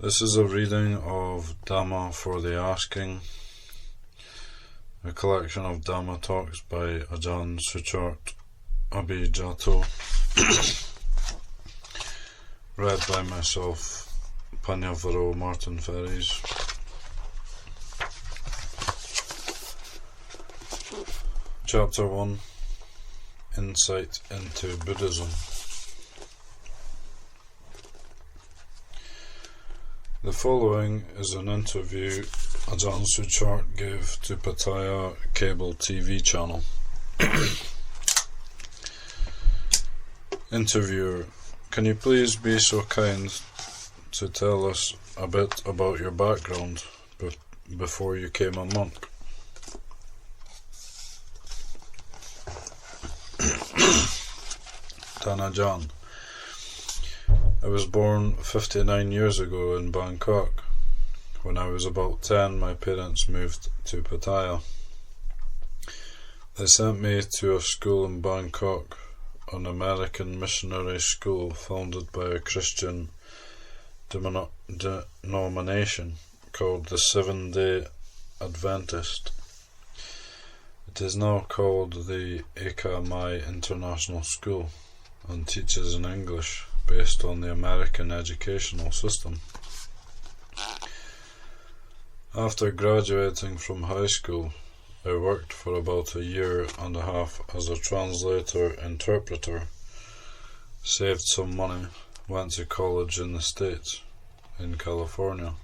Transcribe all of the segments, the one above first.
This is a reading of Dhamma for the Asking, a collection of Dhamma talks by Ajahn Suchart Abhijato, read by myself, Panyavaro, Martin Ferries. Chapter 1, Insight into Buddhism. The following is an interview Ajahn Suchart gave to Pattaya cable TV channel. Interviewer: can you please be so kind to tell us a bit about your background before you became a monk? Ajahn: I was born 59 years ago in Bangkok. When I was about 10, my parents moved to Pattaya. They sent me to a school in Bangkok, an American missionary school founded by a Christian denomination called the Seventh-day Adventist. It is now called the Eka Mai International School and teaches in English, based on the American educational system. After graduating from high school, I worked for about a year and a half as a translator-interpreter, saved some money, went to college in the States, in California,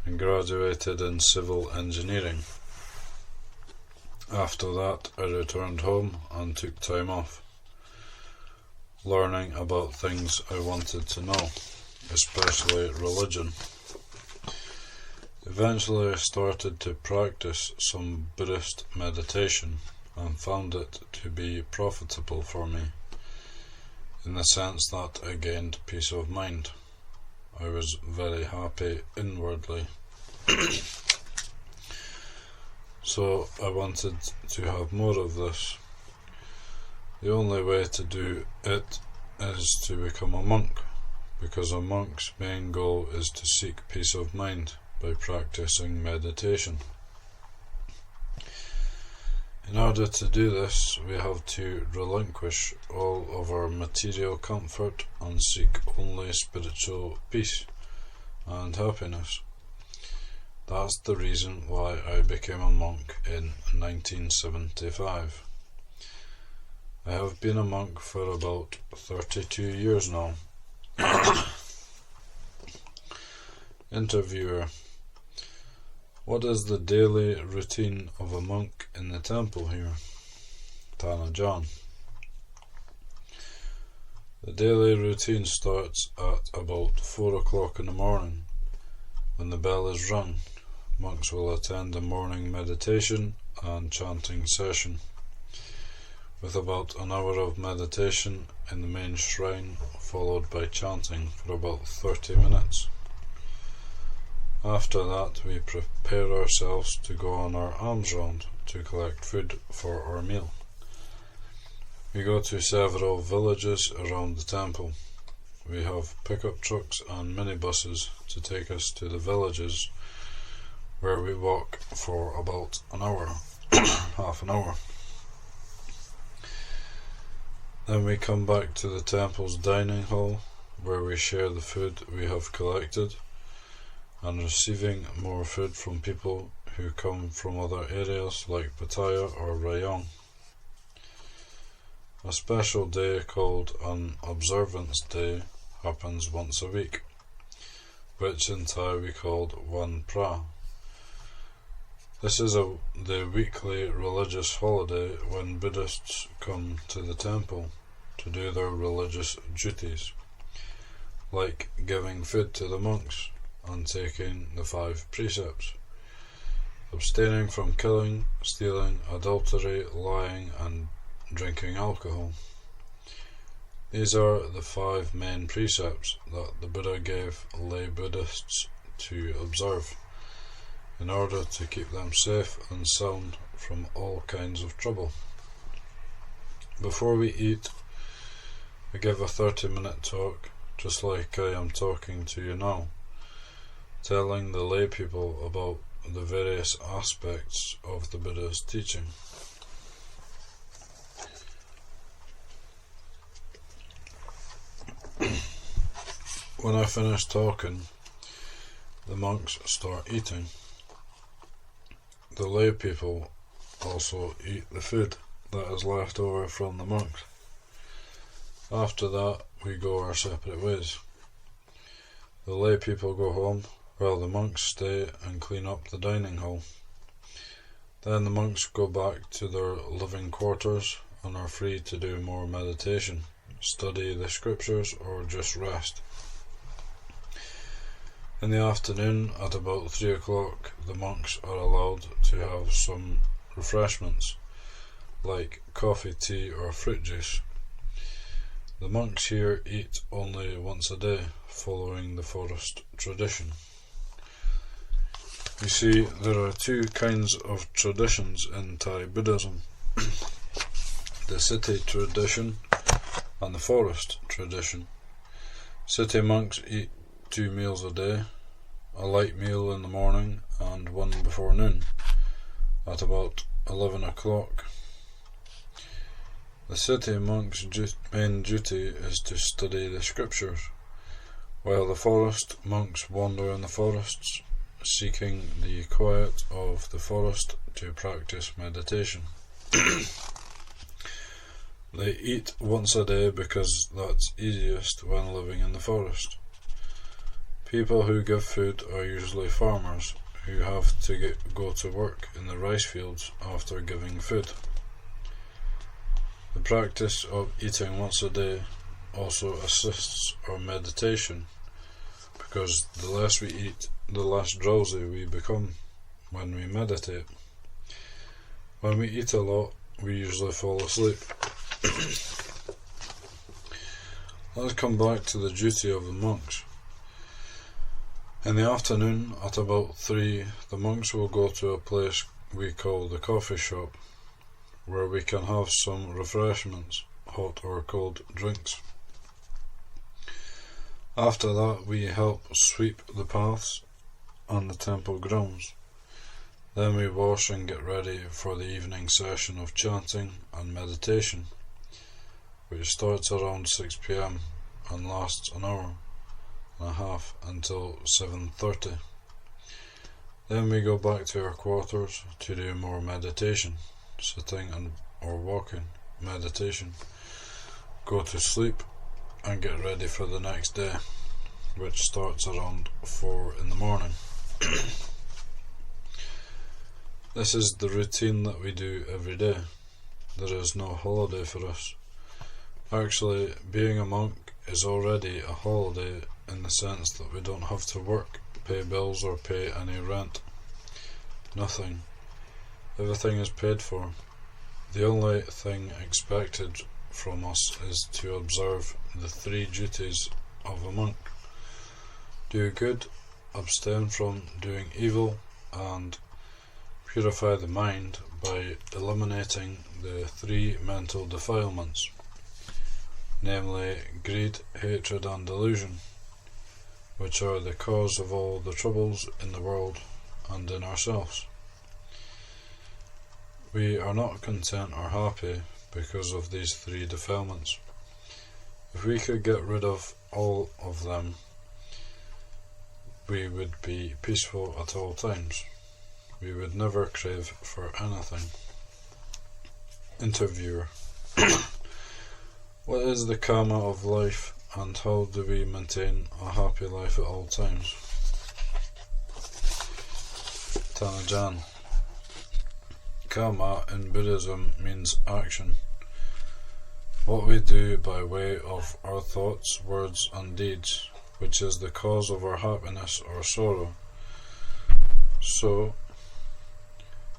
and graduated in civil engineering. After that, I returned home and took time off, learning about things I wanted to know, especially religion. Eventually I started to practice some Buddhist meditation and found it to be profitable for me, in the sense that I gained peace of mind. I was very happy inwardly. So I wanted to have more of this. The only way to do it is to become a monk, because a monk's main goal is to seek peace of mind by practicing meditation. In order to do this, we have to relinquish all of our material comfort and seek only spiritual peace and happiness. That's the reason why I became a monk in 1975. I have been a monk for about 32 years now. Interviewer: what is the daily routine of a monk in the temple here? Ajahn: the daily routine starts at about 4 o'clock in the morning. When the bell is rung, monks will attend a morning meditation and chanting session, with about an hour of meditation in the main shrine, followed by chanting for about 30 minutes. After that, we prepare ourselves to go on our alms round to collect food for our meal. We go to several villages around the temple. We have pickup trucks and minibuses to take us to the villages, where we walk for about an hour, half an hour. Then we come back to the temple's dining hall, where we share the food we have collected, and receiving more food from people who come from other areas like Pattaya or Rayong. A special day called an Observance Day happens once a week, which in Thai we called Wan Pra. This is the weekly religious holiday when Buddhists come to the temple to do their religious duties, like giving food to the monks and taking the 5 precepts, abstaining from killing, stealing, adultery, lying, and drinking alcohol. These are the 5 main precepts that the Buddha gave lay Buddhists to observe, in order to keep them safe and sound from all kinds of trouble. Before we eat, we give a 30-minute talk just like I am talking to you now, telling the lay people about the various aspects of the Buddha's teaching. When I finish talking, the monks start eating. The lay people also eat the food that is left over from the monks. After that, we go our separate ways. The lay people go home, while the monks stay and clean up the dining hall. Then the monks go back to their living quarters and are free to do more meditation, study the scriptures, or just rest. In the afternoon, at about 3 o'clock, the monks are allowed to have some refreshments, like coffee, tea, or fruit juice. The monks here eat only once a day, following the forest tradition. You see, there are two kinds of traditions in Thai Buddhism: the city tradition and the forest tradition. City monks eat 2 meals a day, a light meal in the morning and one before noon, at about 11 o'clock. The city monk's main duty is to study the scriptures, while the forest monks wander in the forests, seeking the quiet of the forest to practice meditation. They eat once a day because that's easiest when living in the forest. People who give food are usually farmers who have to go to work in the rice fields after giving food. The practice of eating once a day also assists our meditation, because the less we eat, the less drowsy we become when we meditate. When we eat a lot, we usually fall asleep. Let's come back to the duty of the monks. In the afternoon, at about 3, the monks will go to a place we call the coffee shop, where we can have some refreshments, hot or cold drinks. After that, we help sweep the paths and the temple grounds. Then we wash and get ready for the evening session of chanting and meditation, which starts around 6 p.m. and lasts an hour and a half until 7:30. Then we go back to our quarters to do more meditation, sitting or walking meditation, go to sleep and get ready for the next day, which starts around 4 in the morning. This is the routine that we do every day. There is no holiday for us. Actually, being a monk is already a holiday in the sense that we don't have to work, pay bills, or pay any rent. Nothing. Everything is paid for. The only thing expected from us is to observe the 3 duties of a monk: do good, abstain from doing evil, and purify the mind by eliminating the 3 mental defilements, namely greed, hatred, and delusion, which are the cause of all the troubles in the world and in ourselves. We are not content or happy because of these 3 defilements. If we could get rid of all of them, we would be peaceful at all times. We would never crave for anything. Interviewer: What is the karma of life, and how do we maintain a happy life at all times? Tanajan: Karma in Buddhism means action. What we do by way of our thoughts, words, and deeds, which is the cause of our happiness or sorrow. So,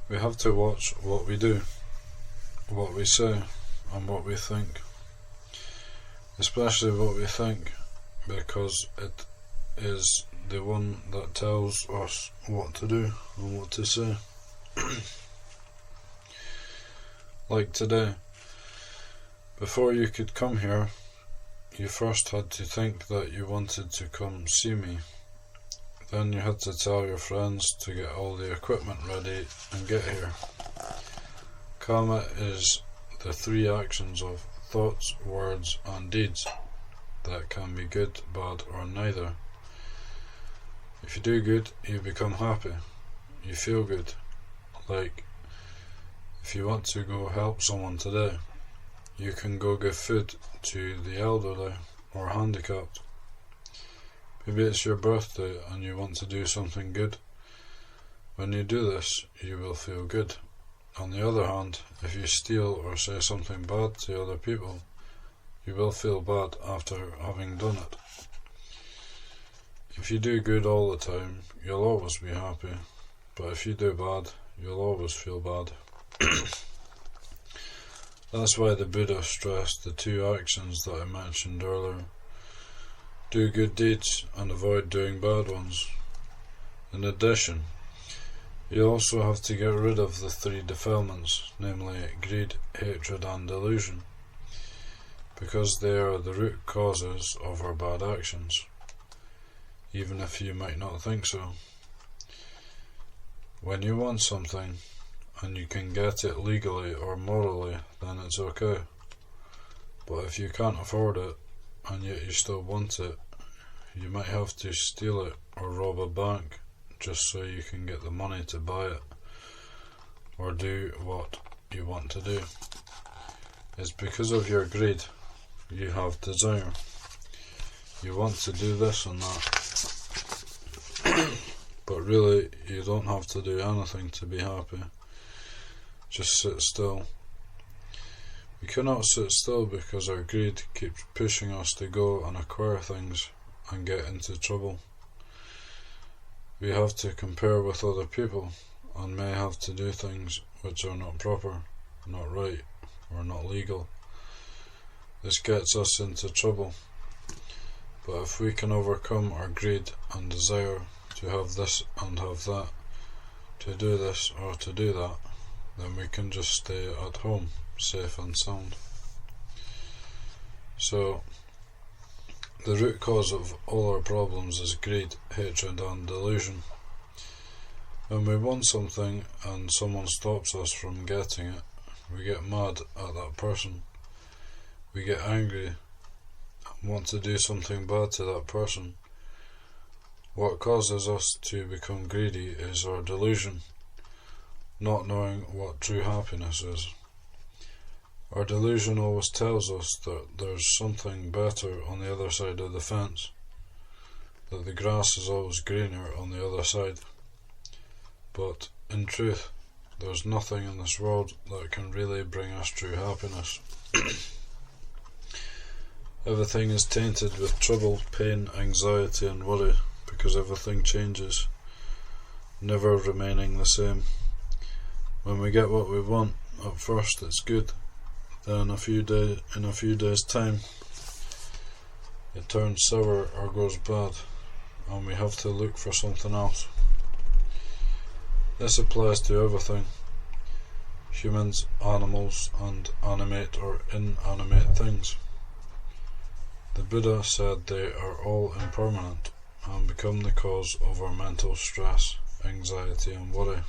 we have to watch what we do, what we say, and what we think. Especially what we think, because it is the one that tells us what to do and what to say. Like today, before you could come here, you first had to think that you wanted to come see me. Then you had to tell your friends to get all the equipment ready and get here. Karma is the three actions of thoughts, words and deeds that can be good, bad or neither. If you do good, you become happy. You feel good. Like, if you want to go help someone today, you can go give food to the elderly or handicapped. Maybe it's your birthday and you want to do something good. When you do this, you will feel good. On the other hand, if you steal or say something bad to other people, you will feel bad after having done it. If you do good all the time, you'll always be happy, but if you do bad, you'll always feel bad. That's why the Buddha stressed the two actions that I mentioned earlier. Do good deeds and avoid doing bad ones. In addition, you also have to get rid of the three defilements, namely greed, hatred and delusion, because they are the root causes of our bad actions, even if you might not think so. When you want something, and you can get it legally or morally, then it's okay. But if you can't afford it, and yet you still want it, you might have to steal it or rob a bank just so you can get the money to buy it, or do what you want to do. It's because of your greed. You have desire. You want to do this and that. But really, you don't have to do anything to be happy. Just sit still. We cannot sit still because our greed keeps pushing us to go and acquire things and get into trouble. We have to compare with other people and may have to do things which are not proper, not right, or not legal. This gets us into trouble. But if we can overcome our greed and desire to have this and have that, to do this or to do that, then we can just stay at home, safe and sound. So, the root cause of all our problems is greed, hatred and delusion. When we want something and someone stops us from getting it, we get mad at that person. We get angry and want to do something bad to that person. What causes us to become greedy is our delusion, not knowing what true happiness is. Our delusion always tells us that there's something better on the other side of the fence, that the grass is always greener on the other side. But in truth, there's nothing in this world that can really bring us true happiness. Everything is tainted with trouble, pain, anxiety and worry, because everything changes, never remaining the same. When we get what we want, at first it's good. Then in a few days' time, it turns sour or goes bad, and we have to look for something else. This applies to everything: humans, animals, and animate or inanimate things. The Buddha said they are all impermanent and become the cause of our mental stress, anxiety, and worry.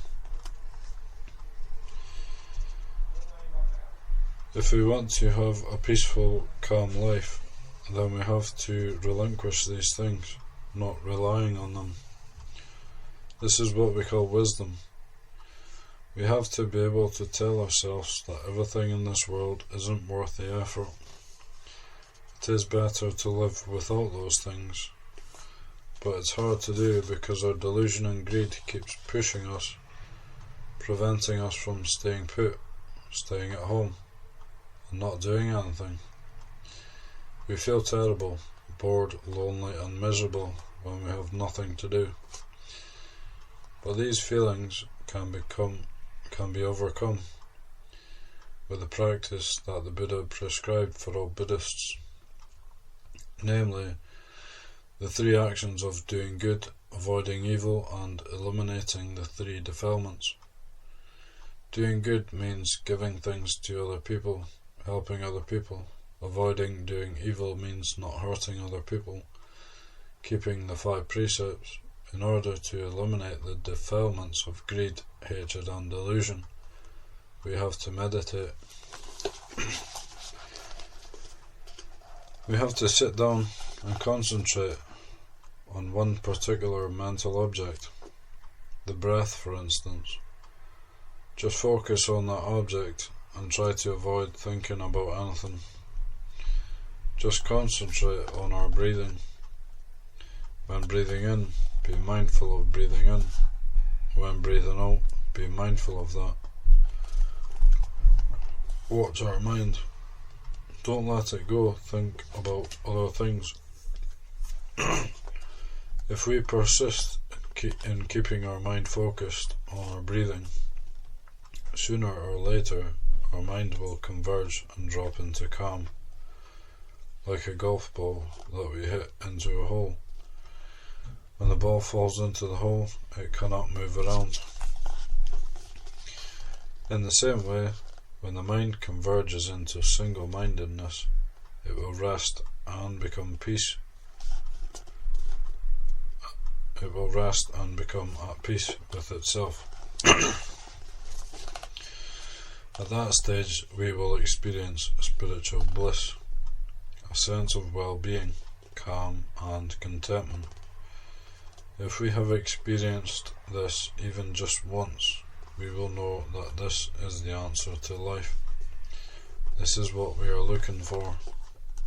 If we want to have a peaceful, calm life, then we have to relinquish these things, not relying on them. This is what we call wisdom. We have to be able to tell ourselves that everything in this world isn't worth the effort. It is better to live without those things, but it's hard to do because our delusion and greed keeps pushing us, preventing us from staying put, staying at home, and not doing anything. We feel terrible, bored, lonely and miserable when we have nothing to do. But these feelings can be overcome with the practice that the Buddha prescribed for all Buddhists, namely the three actions of doing good, avoiding evil and eliminating the three defilements. Doing good means giving things to other people, helping other people, Avoiding doing evil means not hurting other people. Keeping the 5 precepts in order to eliminate the defilements of greed, hatred and delusion. We have to meditate. We have to sit down and concentrate on one particular mental object. The breath, for instance. Just focus on that object and try to avoid thinking about anything. Just concentrate on our breathing. When breathing in, be mindful of breathing in. When breathing out, be mindful of that. Watch our mind. Don't let it go. Think about other things. If we persist in keeping our mind focused on our breathing, sooner or later our mind will converge and drop into calm, like a golf ball that we hit into a hole. When the ball falls into the hole, it cannot move around. In the same way, when the mind converges into single-mindedness, it will rest and become peace. It will rest and become at peace with itself. At that stage, we will experience spiritual bliss, a sense of well-being, calm and contentment. If we have experienced this even just once, we will know that this is the answer to life. This is what we are looking for.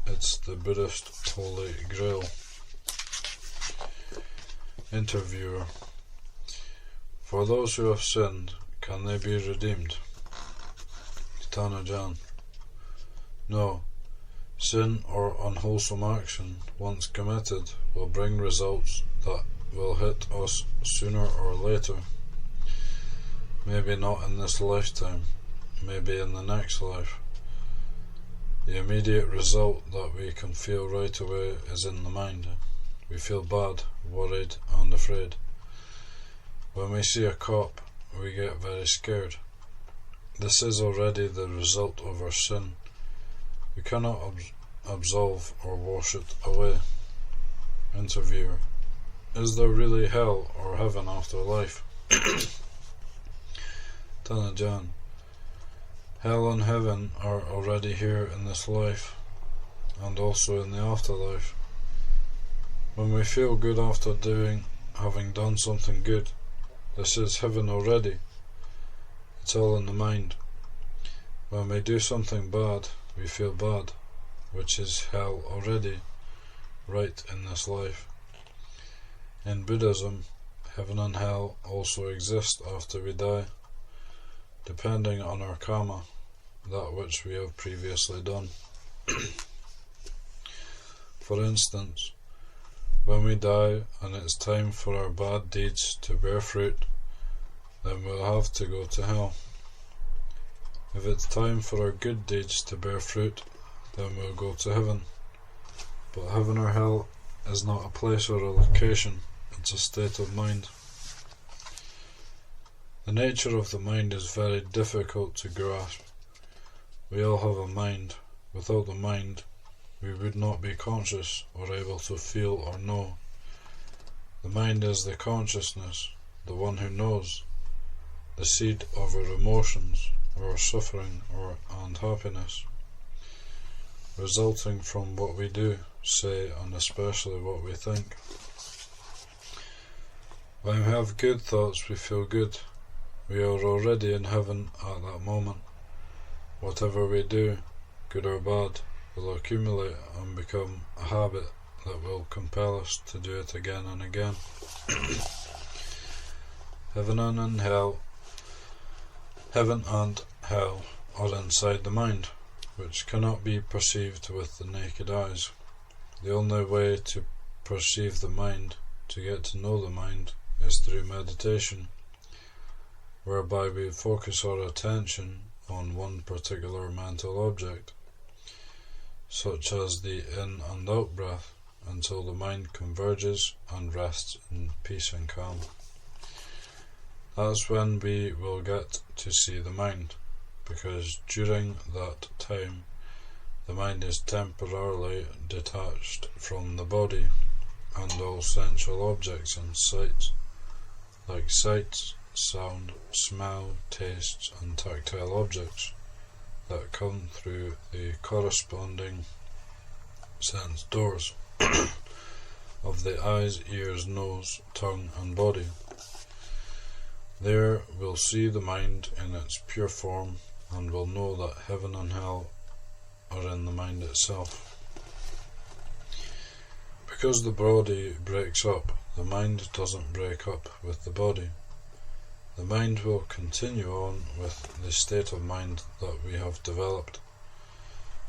It's the Buddhist Holy Grail. Interviewer: for those who have sinned, can they be redeemed? Ajahn: no. Sin or unwholesome action, once committed, will bring results that will hit us sooner or later. Maybe not in this lifetime, maybe in the next life. The immediate result that we can feel right away is in the mind. We feel bad, worried and afraid. When we see a cop, we get very scared. This is already the result of our sin. We cannot absolve or wash it away. Interviewer: is there really hell or heaven after life? Ajahn: hell and heaven are already here in this life, and also in the afterlife. When we feel good after having done something good, this is heaven already. It's all in the mind. When we do something bad, we feel bad, which is hell already, right in this life. In Buddhism, heaven and hell also exist after we die, depending on our karma, that which we have previously done. For instance, when we die and it's time for our bad deeds to bear fruit, then we'll have to go to hell. If it's time for our good deeds to bear fruit, then we'll go to heaven. But heaven or hell is not a place or a location, it's a state of mind. The nature of the mind is very difficult to grasp. We all have a mind. Without the mind, we would not be conscious or able to feel or know. The mind is the consciousness, the one who knows, the seed of our emotions, our suffering and happiness, resulting from what we do, say, and especially what we think. When we have good thoughts, we feel good. We are already in heaven at that moment. Whatever we do, good or bad, will accumulate and become a habit that will compel us to do it again and again. Heaven and hell are inside the mind, which cannot be perceived with the naked eyes. The only way to perceive the mind, to get to know the mind, is through meditation, whereby we focus our attention on one particular mental object, such as the in and out breath, until the mind converges and rests in peace and calm. That's when we will get to see the mind, because during that time the mind is temporarily detached from the body and all sensual objects and sights, like sights, sound, smell, tastes, and tactile objects that come through the corresponding sense doors of the eyes, ears, nose, tongue, and body. There we'll see the mind in its pure form and will know that heaven and hell are in the mind itself. Because the body breaks up, the mind doesn't break up with the body. The mind will continue on with the state of mind that we have developed.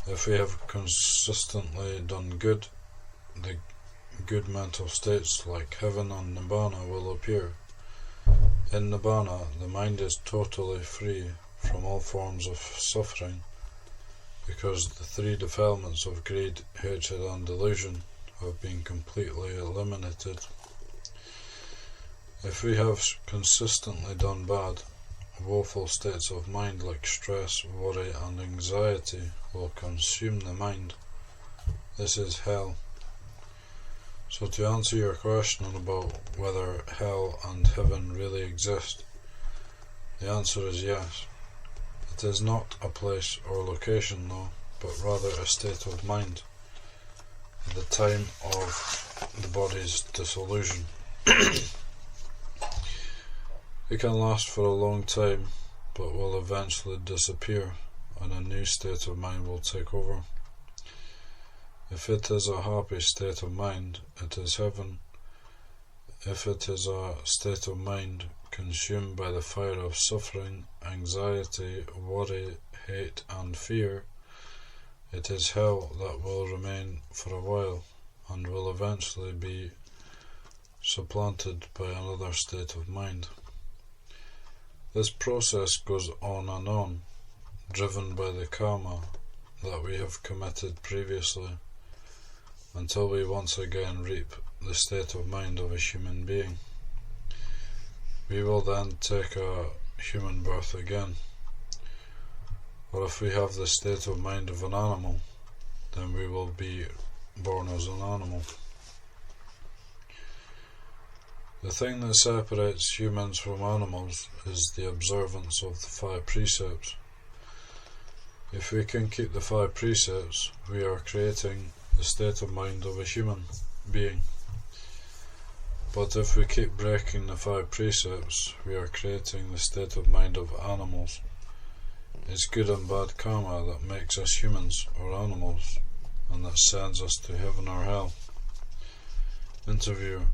If we have consistently done good, the good mental states like heaven and Nibbana will appear. In Nibbana, the mind is totally free from all forms of suffering, because the three defilements of greed, hatred, and delusion have been completely eliminated. If we have consistently done bad, woeful states of mind like stress, worry, and anxiety will consume the mind. This is hell. So to answer your question about whether hell and heaven really exist, the answer is yes. It is not a place or location though, but rather a state of mind at the time of the body's dissolution. It can last for a long time, but will eventually disappear, and a new state of mind will take over. If it is a happy state of mind, it is heaven. If it is a state of mind consumed by the fire of suffering, anxiety, worry, hate, and fear, it is hell that will remain for a while, and will eventually be supplanted by another state of mind. This process goes on and on, driven by the karma that we have committed previously, until we once again reap the state of mind of a human being. We will then take a human birth again. Or if we have the state of mind of an animal, then we will be born as an animal. The thing that separates humans from animals is the observance of the 5 precepts. If we can keep the 5 precepts, we are creating the state of mind of a human being. But if we keep breaking the 5 precepts, we are creating the state of mind of animals. It's good and bad karma that makes us humans or animals, and that sends us to heaven or hell. Interviewer: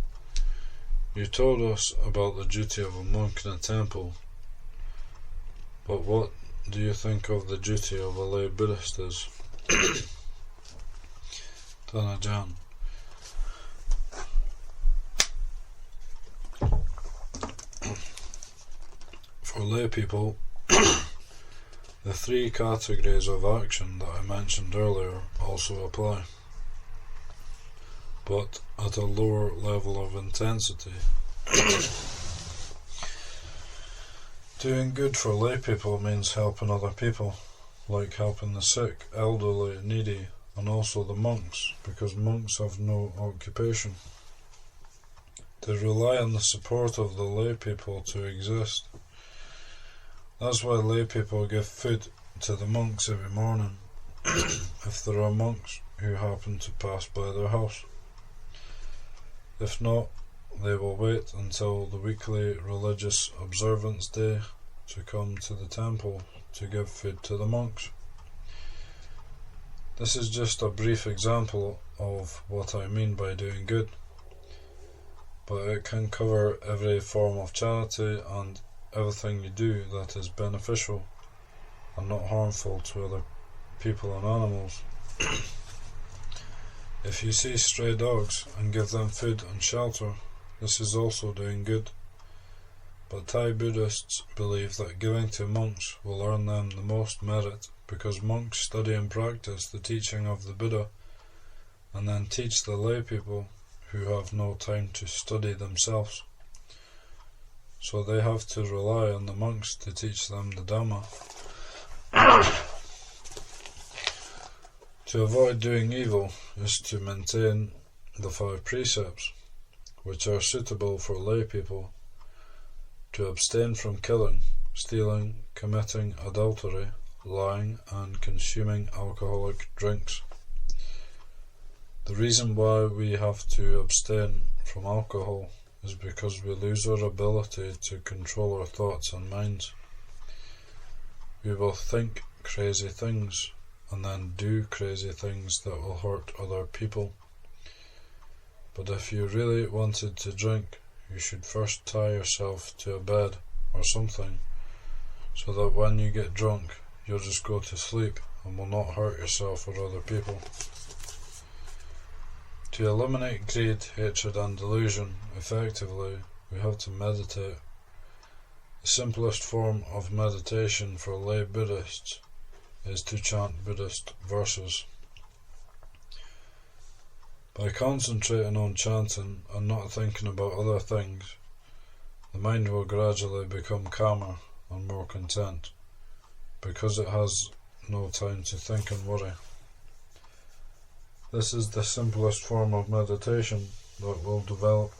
You told us about the duty of a monk in a temple, but what do you think of the duty of a lay Buddhist is? Ajahn: For lay people, the 3 categories of action that I mentioned earlier also apply, but at a lower level of intensity. Doing good for lay people means helping other people, like helping the sick, elderly, needy, and also the monks, because monks have no occupation. They rely on the support of the lay people to exist. That's why lay people give food to the monks every morning, if there are monks who happen to pass by their house. If not, they will wait until the weekly religious observance day to come to the temple to give food to the monks. This is just a brief example of what I mean by doing good, but it can cover every form of charity and everything you do that is beneficial and not harmful to other people and animals. If you see stray dogs and give them food and shelter, this is also doing good. But Thai Buddhists believe that giving to monks will earn them the most merit, because monks study and practice the teaching of the Buddha and then teach the lay people who have no time to study themselves. So they have to rely on the monks to teach them the Dhamma. To avoid doing evil is to maintain the 5 precepts, which are suitable for lay people: to abstain from killing, stealing, committing adultery, lying, and consuming alcoholic drinks. The reason why we have to abstain from alcohol is because we lose our ability to control our thoughts and minds. We will think crazy things and then do crazy things that will hurt other people. But if you really wanted to drink, you should first tie yourself to a bed or something, so that when you get drunk, you'll just go to sleep and will not hurt yourself or other people. To eliminate greed, hatred and delusion effectively, we have to meditate. The simplest form of meditation for lay Buddhists is to chant Buddhist verses. By concentrating on chanting and not thinking about other things, the mind will gradually become calmer and more content, because it has no time to think and worry. This is the simplest form of meditation that will develop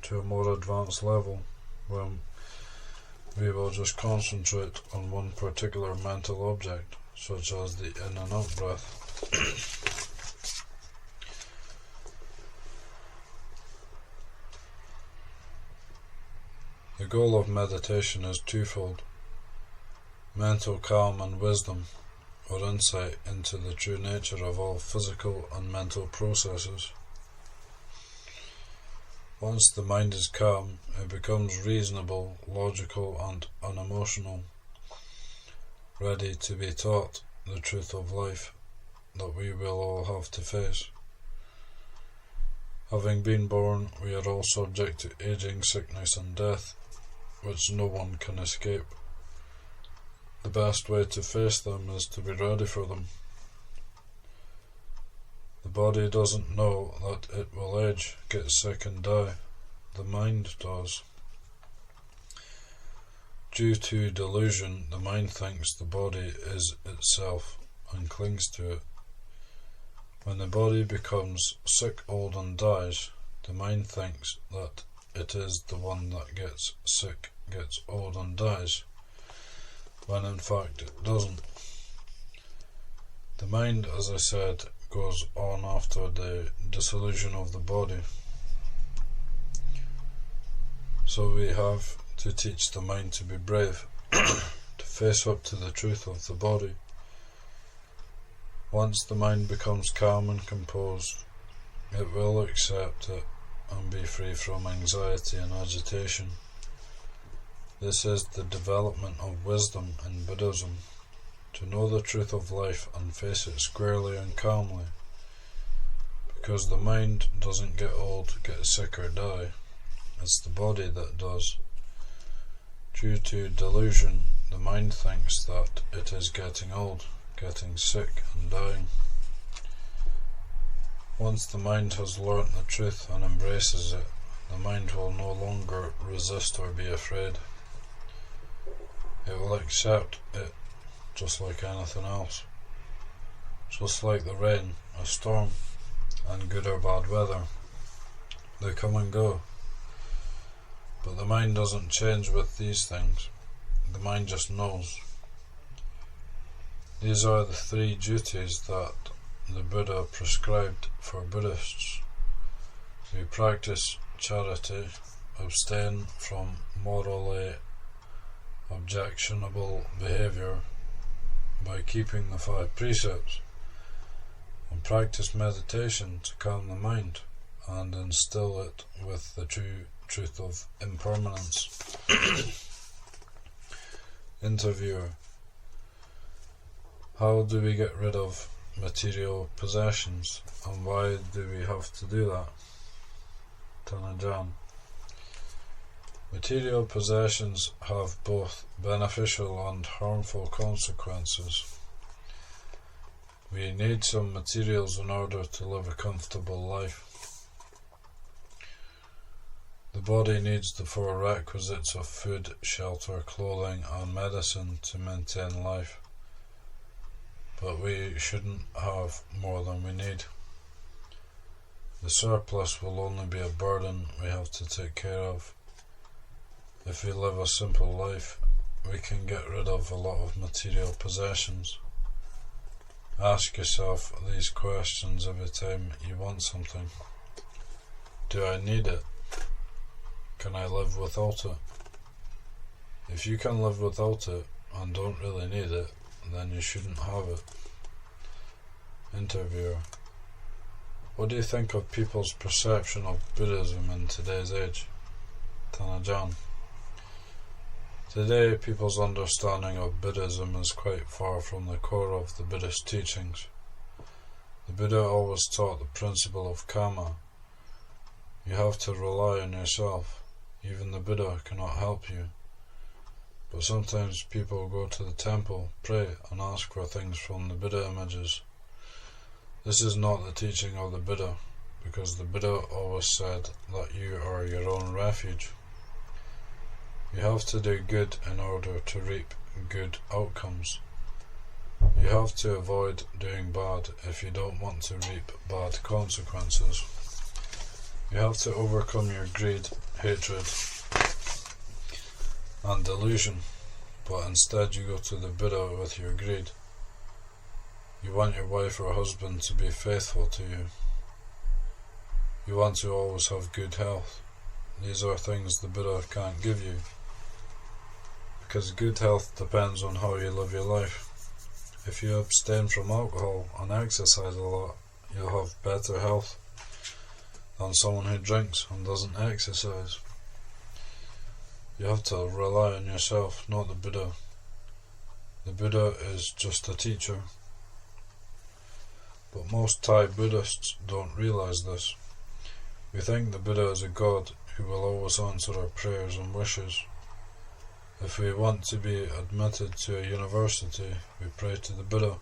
to a more advanced level, when we will just concentrate on one particular mental object, such as the in and out breath. The goal of meditation is twofold: mental calm and wisdom, or insight into the true nature of all physical and mental processes. Once the mind is calm, it becomes reasonable, logical and unemotional, ready to be taught the truth of life that we will all have to face. Having been born, we are all subject to aging, sickness and death, which no one can escape. The best way to face them is to be ready for them. The body doesn't know that it will age, get sick and die. The mind does. Due to delusion, the mind thinks the body is itself and clings to it. When the body becomes sick, old and dies, the mind thinks that it is the one that gets sick, gets old and dies, when in fact it doesn't. The mind, as I said, goes on after the dissolution of the body. So we have to teach the mind to be brave, to face up to the truth of the body. Once the mind becomes calm and composed, it will accept it and be free from anxiety and agitation. This is the development of wisdom in Buddhism, to know the truth of life and face it squarely and calmly, because the mind doesn't get old, get sick or die, it's the body that does. Due to delusion, the mind thinks that it is getting old, getting sick and dying. Once the mind has learnt the truth and embraces it, the mind will no longer resist or be afraid. It will accept it just like anything else. Just like the rain, a storm, and good or bad weather. They come and go. But the mind doesn't change with these things. The mind just knows. These are the 3 duties that the Buddha prescribed for Buddhists. We practice charity, abstain from morally objectionable behaviour by keeping the 5 precepts, and practice meditation to calm the mind and instill it with the true truth of impermanence. Interviewer: how do we get rid of material possessions, and why do we have to do that? Tanajan: material possessions have both beneficial and harmful consequences. We need some materials in order to live a comfortable life. The body needs the 4 requisites of food, shelter, clothing and medicine to maintain life. but we shouldn't have more than we need. The surplus will only be a burden we have to take care of. If we live a simple life, we can get rid of a lot of material possessions. Ask yourself these questions every time you want something. Do I need it? Can I live without it? If you can live without it and don't really need it, then you shouldn't have it. Interviewer: what do you think of people's perception of Buddhism in today's age? Ajahn: today people's understanding of Buddhism is quite far from the core of the Buddhist teachings. The Buddha always taught the principle of karma. You have to rely on yourself. Even the Buddha cannot help you. But sometimes people go to the temple, pray, and ask for things from the Buddha images. This is not the teaching of the Buddha, because the Buddha always said that you are your own refuge. You have to do good in order to reap good outcomes. You have to avoid doing bad if you don't want to reap bad consequences. You have to overcome your greed, hatred, and delusion, but instead you go to the Buddha with your greed. You want your wife or husband to be faithful to you. You want to always have good health. These are things the Buddha can't give you, because good health depends on how you live your life. If you abstain from alcohol and exercise a lot, you'll have better health than someone who drinks and doesn't exercise. You have to rely on yourself, not the Buddha. The Buddha is just a teacher. But most Thai Buddhists don't realize this. We think the Buddha is a god who will always answer our prayers and wishes. If we want to be admitted to a university, we pray to the Buddha,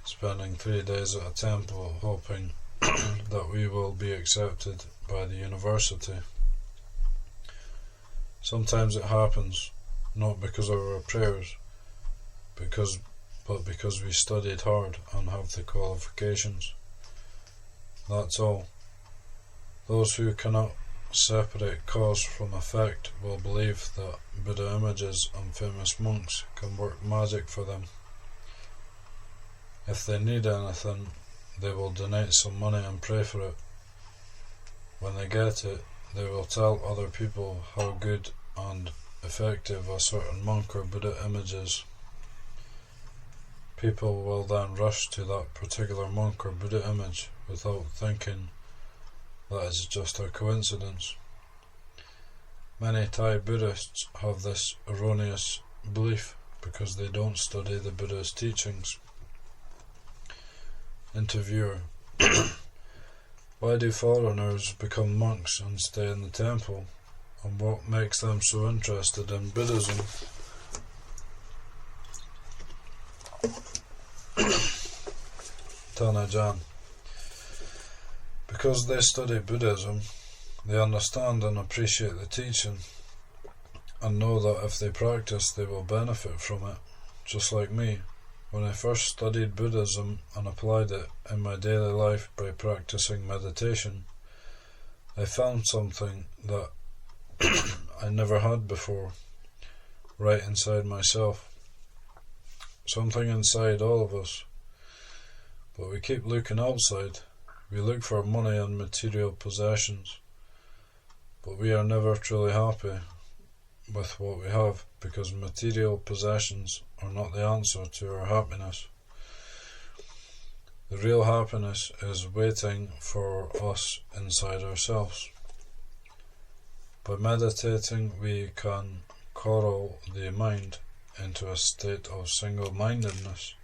spending 3 days at a temple hoping that we will be accepted by the university. Sometimes it happens, not because of our prayers, but because we studied hard and have the qualifications. That's all. Those who cannot separate cause from effect will believe that Buddha images and famous monks can work magic for them. If they need anything, they will donate some money and pray for it. When they get it, they will tell other people how good and effective a certain monk or Buddha image is. People will then rush to that particular monk or Buddha image without thinking that it's just a coincidence. Many Thai Buddhists have this erroneous belief because they don't study the Buddha's teachings. Interviewer: why do foreigners become monks and stay in the temple, and what makes them so interested in Buddhism? Ajahn: because they study Buddhism, they understand and appreciate the teaching, and know that if they practice they will benefit from it, just like me. When I first studied Buddhism and applied it in my daily life by practicing meditation, I found something that I never had before, right inside myself. Something inside all of us. But we keep looking outside. We look for money and material possessions, but we are never truly happy with what we have, because material possessions are not the answer to our happiness. The real happiness is waiting for us inside ourselves. By meditating, we can corral the mind into a state of single-mindedness,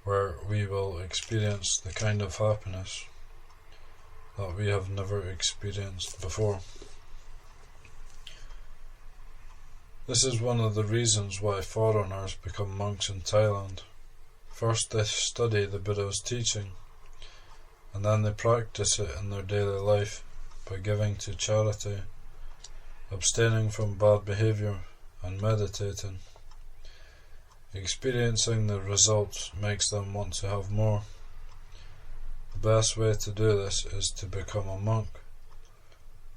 where we will experience the kind of happiness that we have never experienced before. This is one of the reasons why foreigners become monks in Thailand. First they study the Buddha's teaching, and then they practice it in their daily life by giving to charity, abstaining from bad behaviour, and meditating. Experiencing the results makes them want to have more. The best way to do this is to become a monk,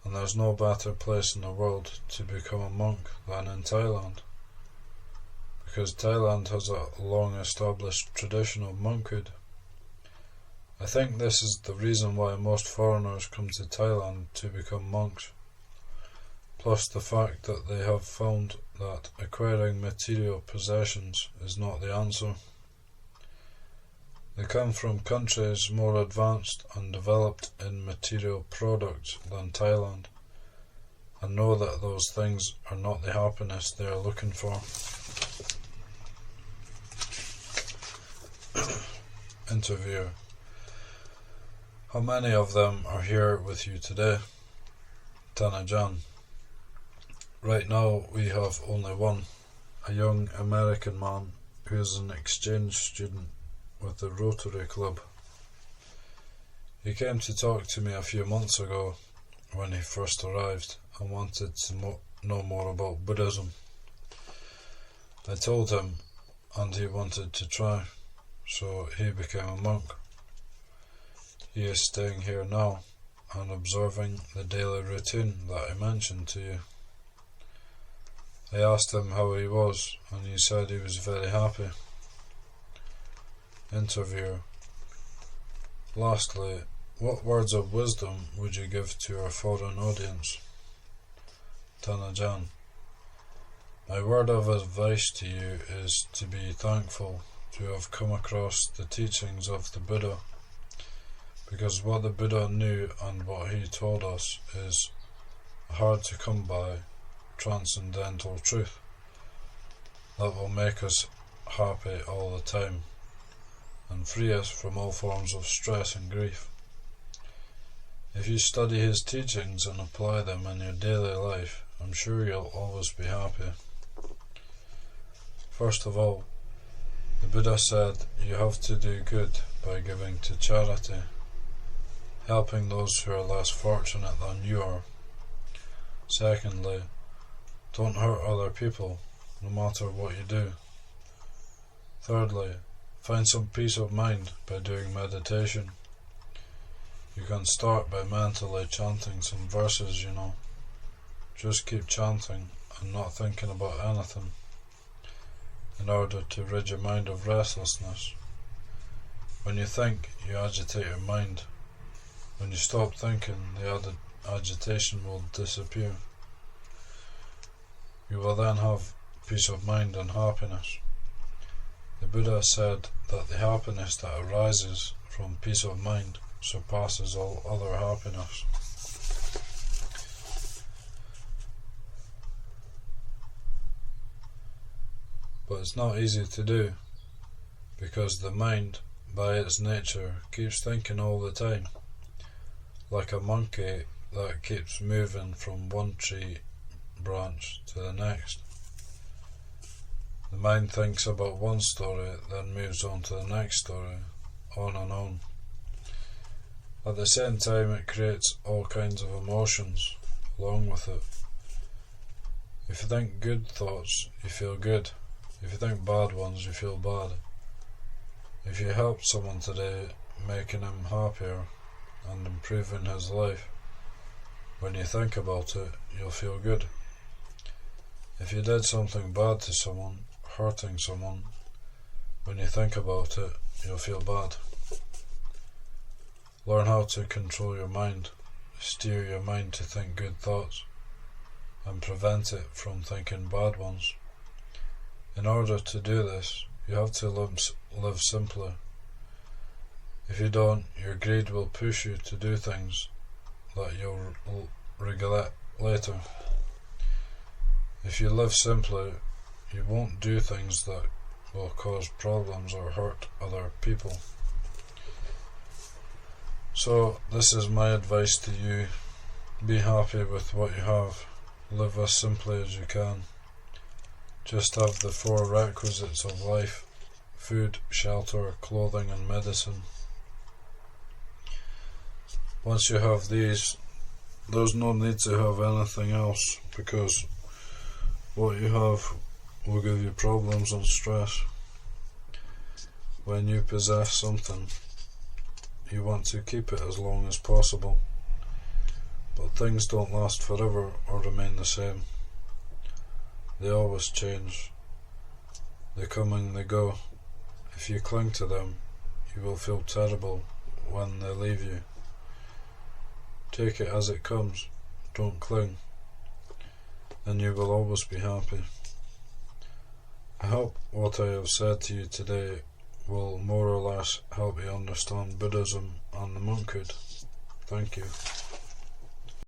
and there's no better place in the world to become a monk than in Thailand, because Thailand has a long established tradition of monkhood. I think this is the reason why most foreigners come to Thailand to become monks, plus the fact that they have found that acquiring material possessions is not the answer. They come from countries more advanced and developed in material products than Thailand, and know that those things are not the happiness they are looking for. Interviewer: how many of them are here with you today? Ajahn: right now we have only one, a young American man who is an exchange student with the Rotary Club. He came to talk to me a few months ago when he first arrived and wanted to know more about Buddhism. I told him, and he wanted to try, so he became a monk. He is staying here now and observing the daily routine that I mentioned to you. I asked him how he was, and he said he was very happy. Interviewer: lastly, what words of wisdom would you give to our foreign audience? Ajahn: my word of advice to you is to be thankful to have come across the teachings of the Buddha, because what the Buddha knew and what he told us is hard to come by transcendental truth that will make us happy all the time and free us from all forms of stress and grief. If you study his teachings and apply them in your daily life, I'm sure you'll always be happy. First of all, the Buddha said you have to do good by giving to charity, helping those who are less fortunate than you are. Secondly, don't hurt other people, no matter what you do. Thirdly, find some peace of mind by doing meditation. You can start by mentally chanting some verses, Just keep chanting and not thinking about anything, in order to rid your mind of restlessness. When you think, you agitate your mind. When you stop thinking, the agitation will disappear. You will then have peace of mind and happiness. The Buddha said that the happiness that arises from peace of mind surpasses all other happiness. But it's not easy to do, because the mind, by its nature, keeps thinking all the time, like a monkey that keeps moving from one tree branch to the next. The mind thinks about one story, then moves on to the next story, on and on. At the same time, it creates all kinds of emotions along with it. If you think good thoughts, you feel good. If you think bad ones, you feel bad. If you help someone today, making him happier and improving his life, when you think about it, you'll feel good. If you did something bad to someone, hurting someone, when you think about it, you'll feel bad. Learn how to control your mind, steer your mind to think good thoughts, and prevent it from thinking bad ones. In order to do this, you have to live simply. If you don't, your greed will push you to do things that you'll regret later. If you live simply, you won't do things that will cause problems or hurt other people. So, this is my advice to you. Be happy with what you have. Live as simply as you can. Just have the 4 requisites of life: food, shelter, clothing and medicine. Once you have these, there's no need to have anything else, because what you have will give you problems and stress. When you possess something, you want to keep it as long as possible, but things don't last forever or remain the same. They always change. They come and they go. If you cling to them, you will feel terrible when they leave you. Take it as it comes. Don't cling, and you will always be happy. I hope what I have said to you today will more or less help you understand Buddhism and the monkhood. Thank you.